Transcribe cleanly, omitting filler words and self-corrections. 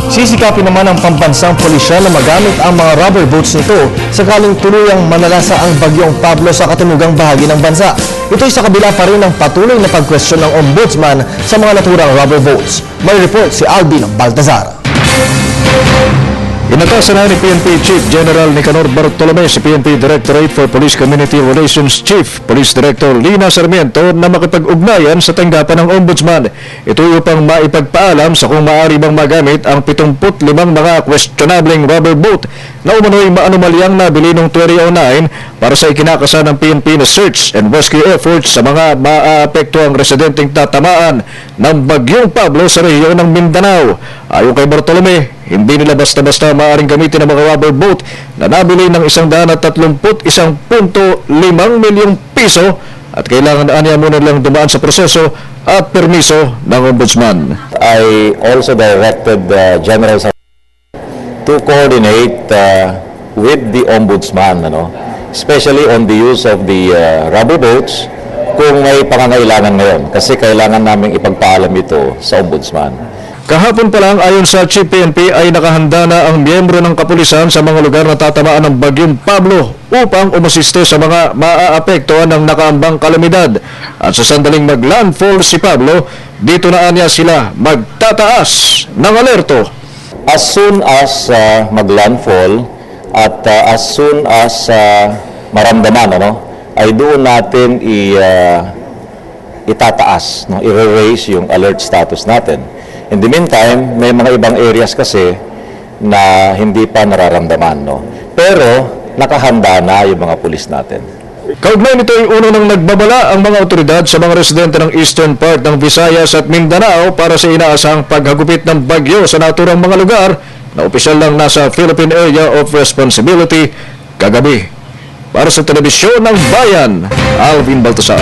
Sisikapin naman ang pambansang pulisya na magamit ang mga rubber boats nito sakaling tuluyang manalasa ang bagyong Pablo sa katimugang bahagi ng bansa. Ito'y sa kabila pa rin ng patuloy na pagkwestiyon ng ombudsman sa mga naturang rubber boats. May report si Alvin Baltazar. Inatasan na ni PNP Chief General Nicanor Bartolome si PNP Directorate for Police Community Relations Chief Police Director Lina Sarmiento na makipag-ugnayan sa tanggapan ng Ombudsman. Ito upang maipagpaalam sa kung maaari bang magamit ang 75 mga questionabling rubber boat na umano'y maanumalyang nabili noong 2009 para sa ikinakasa ng PNP na search and rescue efforts sa mga maaapektuang residenteng tatamaan ng Bagyong Pablo sa rehiyon ng Mindanao. Ayon kay Bartolome, hindi nila basta-basta maaaring gamitin ang mga rubber boat na nabili ng 131.5 milyong piso at kailangan niya muna lang dumaan sa proseso at permiso ng Ombudsman. I also directed the General to coordinate with the Ombudsman, especially on the use of the rubber boats kung may pangangailangan ngayon kasi kailangan naming ipagpaalam ito sa Ombudsman. Kahapon pa lang ayon sa Chief PNP ay nakahanda na ang miyembro ng kapulisan sa mga lugar na tatamaan ng Bagyong Pablo upang umasiste sa mga maaapektuhan ng nakaambang kalamidad. At sa sandaling mag-landfall si Pablo, dito na niya sila magtataas ng alerto. As soon as mag-landfall at as soon as maramdaman, ay doon natin itataas, i-raise yung alert status natin. In the meantime, may mga ibang areas kasi na hindi pa nararamdaman. Pero nakahanda na yung mga pulis natin. Kaugnay nito ay uno nang nagbabala ang mga otoridad sa mga residente ng eastern part ng Visayas at Mindanao para sa inaasang paghagupit ng bagyo sa naturang mga lugar na opisyal lang nasa Philippine Area of Responsibility kagabi. Para sa Telebisyon ng Bayan, Alvin Baltazar.